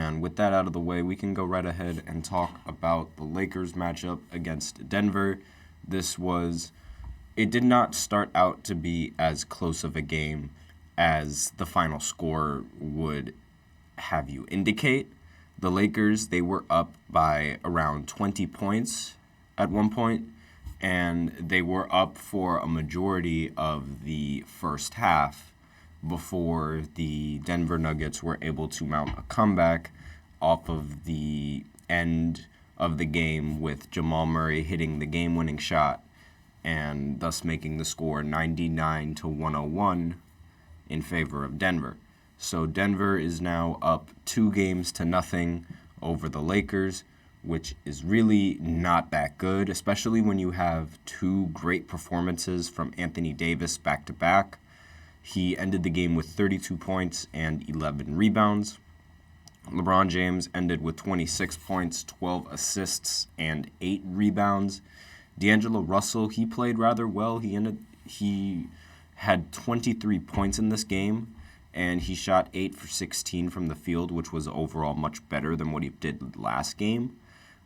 And with that out of the way, we can go right ahead and talk about the Lakers matchup against Denver. It did not start out to be as close of a game as the final score would have you indicate. The Lakers, they were up by around 20 points at one point, and they were up for a majority of the first half before the Denver Nuggets were able to mount a comeback off of the end of the game with Jamal Murray hitting the game-winning shot and thus making the score 99-101 in favor of Denver. So Denver is now up 2-0 over the Lakers, which is really not that good, especially when you have two great performances from Anthony Davis back-to-back. He ended the game with 32 points and 11 rebounds. LeBron James ended with 26 points, 12 assists, and 8 rebounds. D'Angelo Russell, he played rather well. He had 23 points in this game, and he shot 8 for 16 from the field, which was overall much better than what he did last game.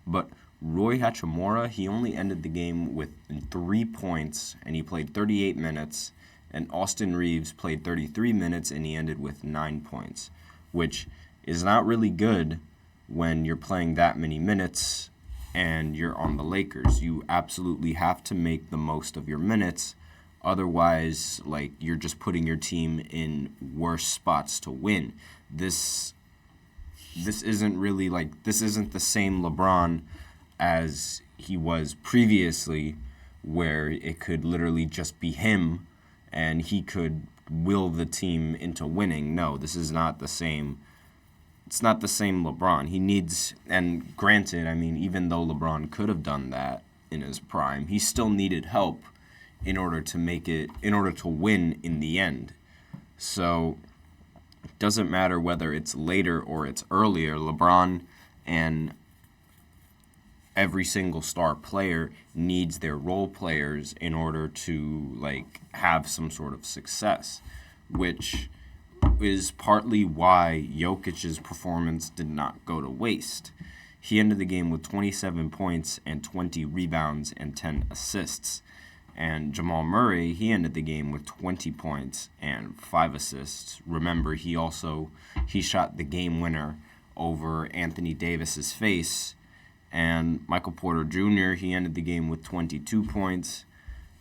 But Roy Hachimura, he only ended the game with 3 points, and he played 38 minutes. And Austin Reeves played 33 minutes, and he ended with 9 points, which is not really good when you're playing that many minutes and you're on the Lakers. You absolutely have to make the most of your minutes. Otherwise, you're just putting your team in worse spots to win. This isn't the same LeBron as he was previously, where it could literally just be him and he could will the team into winning. No, this is not the same. It's not the same LeBron. He needs, and granted, even though LeBron could have done that in his prime, he still needed help in order to win in the end. So it doesn't matter whether it's later or it's earlier. LeBron and every single star player needs their role players in order to have some sort of success, which is partly why Jokic's performance did not go to waste. He ended the game with 27 points and 20 rebounds and 10 assists. And Jamal Murray, he ended the game with 20 points and 5 assists. Remember, he shot the game winner over Anthony Davis's face. And Michael Porter Jr., he ended the game with 22 points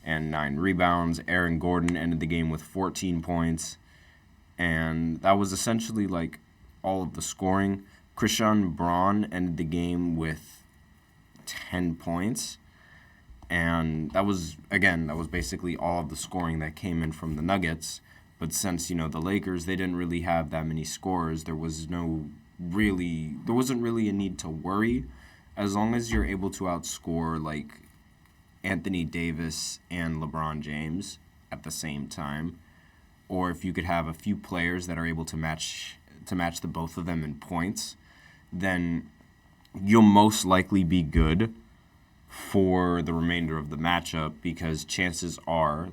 and 9 rebounds. Aaron Gordon ended the game with 14 points. And that was essentially all of the scoring. Christian Braun ended the game with 10 points. And that was basically all of the scoring that came in from the Nuggets. But since, the Lakers, they didn't really have that many scorers, there wasn't really a need to worry. As long as you're able to outscore Anthony Davis and LeBron James at the same time, or if you could have a few players that are able to match the both of them in points, then you'll most likely be good for the remainder of the matchup, because chances are,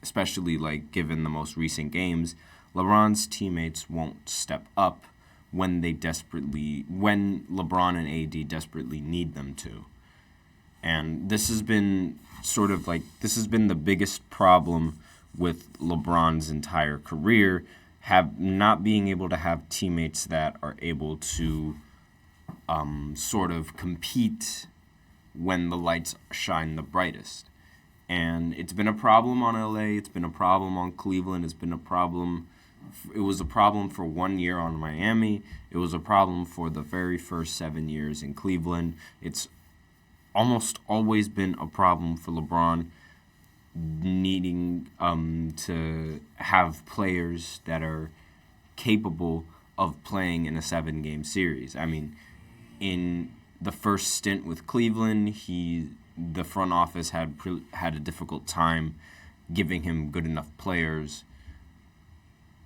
especially given the most recent games, LeBron's teammates won't step up when LeBron and AD desperately need them to. And this has been the biggest problem with LeBron's entire career, not being able to have teammates that are able to compete when the lights shine the brightest. And it's been a problem on LA, it's been a problem on Cleveland, it was a problem for 1 year on Miami, it was a problem for the very first 7 years in Cleveland. It's almost always been a problem for LeBron needing to have players that are capable of playing in a 7-game series. In the first stint with Cleveland, the front office had a difficult time giving him good enough players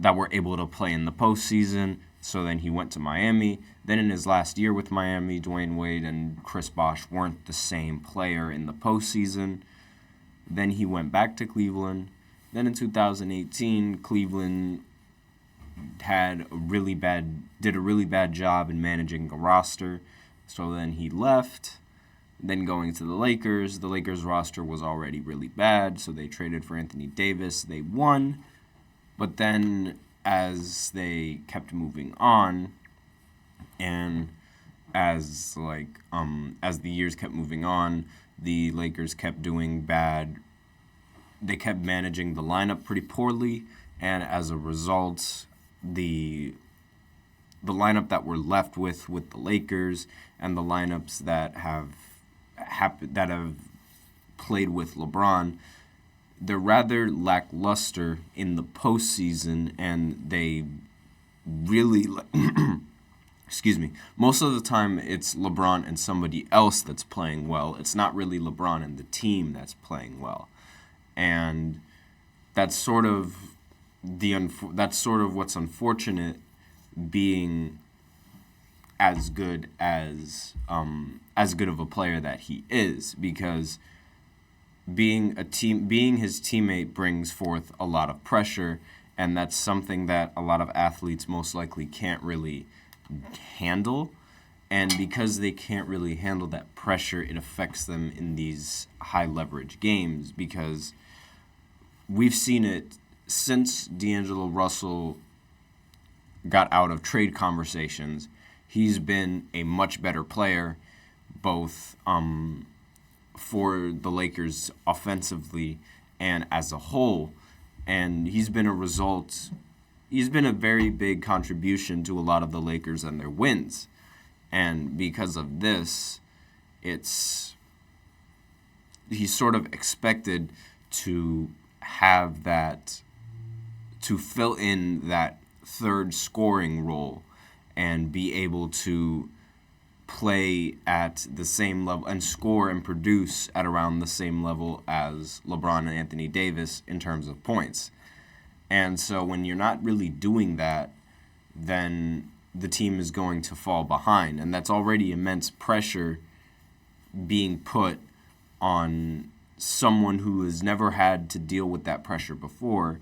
that were able to play in the postseason. So then he went to Miami. Then in his last year with Miami, Dwayne Wade and Chris Bosh weren't the same player in the postseason. Then he went back to Cleveland. Then in 2018, Cleveland did a really bad job in managing the roster. So then he left. Then going to the Lakers roster was already really bad, so they traded for Anthony Davis. They won, but then as they kept moving on, and as the years kept moving on, the Lakers kept doing bad. They kept managing the lineup pretty poorly, and as a result, the lineup that we're left with the Lakers and the lineups that have played with LeBron, they're rather lackluster in the postseason, and they really excuse me, most of the time it's LeBron and somebody else that's playing well. It's not really LeBron and the team that's playing well. And that's sort of what's unfortunate, being as good of a player that he is, because being his teammate brings forth a lot of pressure, and that's something that a lot of athletes most likely can't really handle. And because they can't really handle that pressure, it affects them in these high leverage games, because we've seen it since D'Angelo Russell got out of trade conversations. He's been a much better player, both for the Lakers offensively and as a whole. And he's been a very big contribution to a lot of the Lakers and their wins. And because of this, he's sort of expected to have that, to fill in that third scoring role and be able to play at the same level and score and produce at around the same level as LeBron and Anthony Davis in terms of points. And so when you're not really doing that, then the team is going to fall behind. And that's already immense pressure being put on someone who has never had to deal with that pressure before,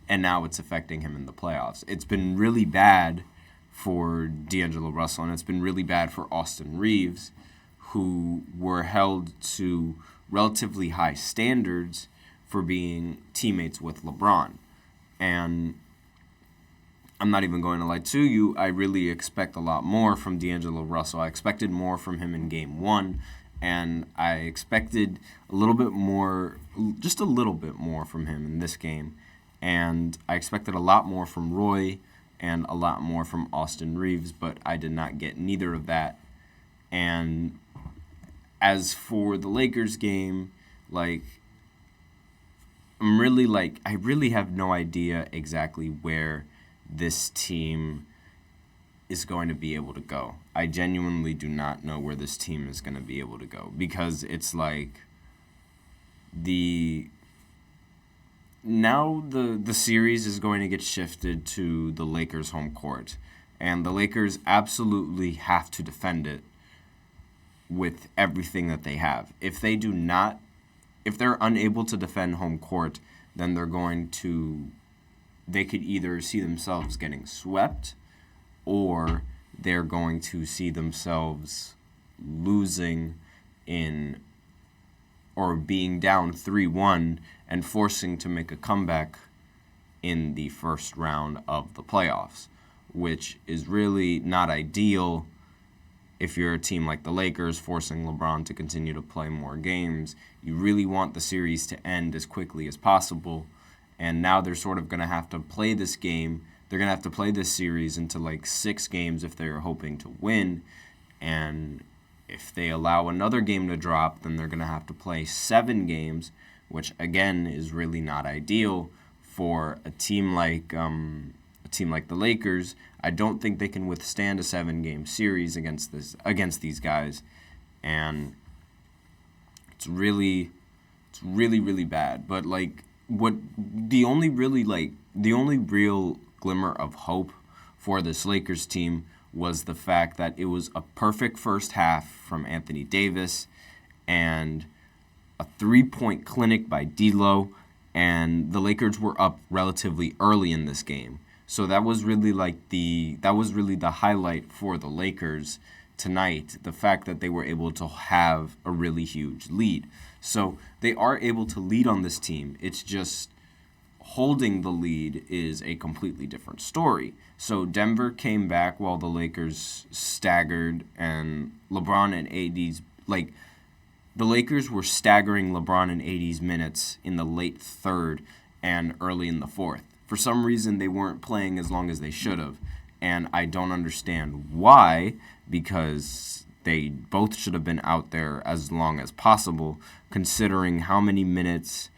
and now it's affecting him in the playoffs. It's been really bad for D'Angelo Russell, and it's been really bad for Austin Reeves, who were held to relatively high standards for being teammates with LeBron. And I'm not even going to lie to you, I really expect a lot more from D'Angelo Russell. I expected more from him in Game 1, and I expected a little bit more, just a little bit more from him in this game. And I expected a lot more from Roy and a lot more from Austin Reeves, but I did not get neither of that. And as for the Lakers game, I really have no idea exactly where this team is going to be able to go. I genuinely do not know where this team is going to be able to go, because it's like now the series is going to get shifted to the Lakers' home court, and the Lakers absolutely have to defend it with everything that they have. If they're unable to defend home court, then they could either see themselves getting swept, or they're going to see themselves losing or being down 3-1 and forcing to make a comeback in the first round of the playoffs, which is really not ideal if you're a team like the Lakers, forcing LeBron to continue to play more games. You really want the series to end as quickly as possible, and now they're sort of going to have to play this game. They're going to have to play this series into 6 games if they're hoping to win, and if they allow another game to drop, then they're going to have to play 7 games, which again is really not ideal for a team like the Lakers. I don't think they can withstand a 7-game series against these guys, and it's really bad. But the only real glimmer of hope for this Lakers team was the fact that it was a perfect first half from Anthony Davis and a 3-point clinic by D'Lo, and the Lakers were up relatively early in this game. So that was really the highlight for the Lakers tonight, the fact that they were able to have a really huge lead. So they are able to lead on this team. It's just holding the lead is a completely different story. So Denver came back while the Lakers staggered, and LeBron and AD's, the Lakers were staggering LeBron and AD's minutes in the late third and early in the fourth. For some reason, they weren't playing as long as they should have, and I don't understand why, because they both should have been out there as long as possible, considering how many minutes.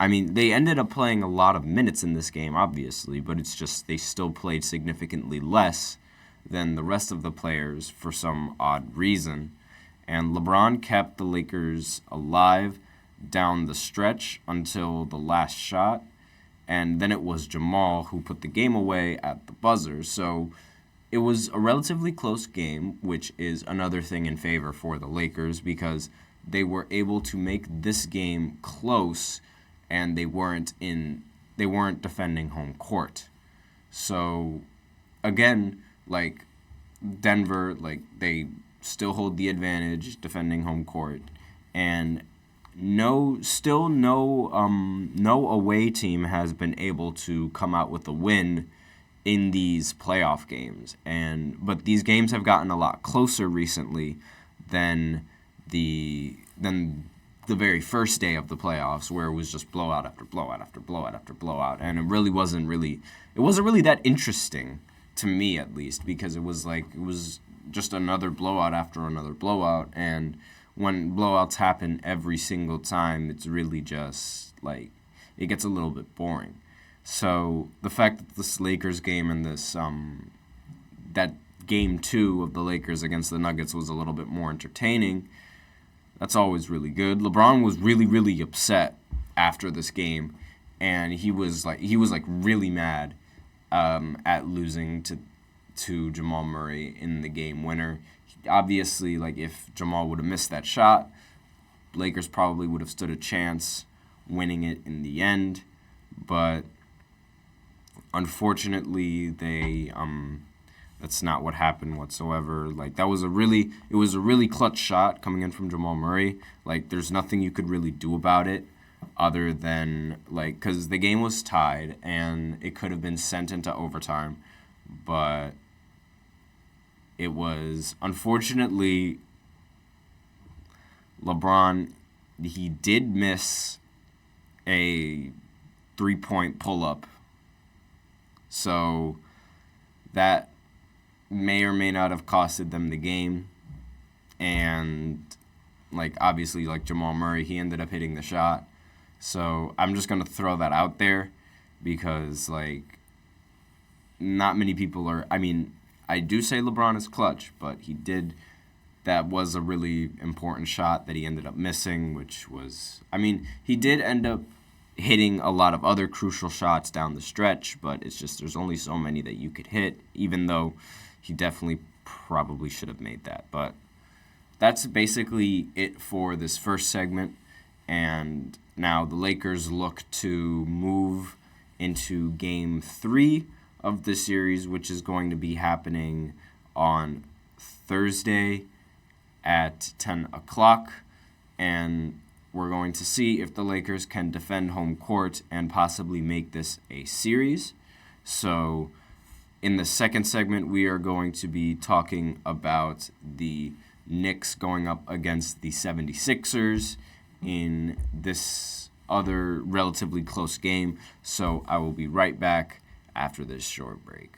I mean, they ended up playing a lot of minutes in this game, obviously, but it's just they still played significantly less than the rest of the players for some odd reason. And LeBron kept the Lakers alive down the stretch until the last shot, and then it was Jamal who put the game away at the buzzer. So it was a relatively close game, which is another thing in favor for the Lakers because they were able to make this game close, and they weren't defending home court. So Again, Denver, they still hold the advantage defending home court, and no away team has been able to come out with a win in these playoff games. But these games have gotten a lot closer recently than the very first day of the playoffs, where it was just blowout after blowout after blowout after blowout, and it wasn't really that interesting to me, at least, because it was just another blowout after another blowout, and when blowouts happen every single time, it's really just it gets a little bit boring. So the fact that this Lakers game and this that game 2 of the Lakers against the Nuggets was a little bit more entertaining, that's always really good. LeBron was really, really upset after this game, and he was really mad at losing to Jamal Murray in the game winner. Obviously, if Jamal would have missed that shot, Lakers probably would have stood a chance winning it in the end. But unfortunately, that's not what happened whatsoever. It was a really clutch shot coming in from Jamal Murray. There's nothing you could really do about it other than because the game was tied and it could have been sent into overtime, but it was, unfortunately, LeBron, he did miss a 3-point pull-up, so that may or may not have costed them the game. And obviously, Jamal Murray, he ended up hitting the shot. So I'm just going to throw that out there because not many people are. I mean, I do say LeBron is clutch, but that was a really important shot that he ended up missing, which was, he did end up hitting a lot of other crucial shots down the stretch, but it's just there's only so many that you could hit, even though he definitely probably should have made that. But that's basically it for this first segment. And now the Lakers look to move into Game 3 of the series, which is going to be happening on Thursday at 10 o'clock. And we're going to see if the Lakers can defend home court and possibly make this a series. So in the second segment, we are going to be talking about the Knicks going up against the 76ers in this other relatively close game. So I will be right back after this short break.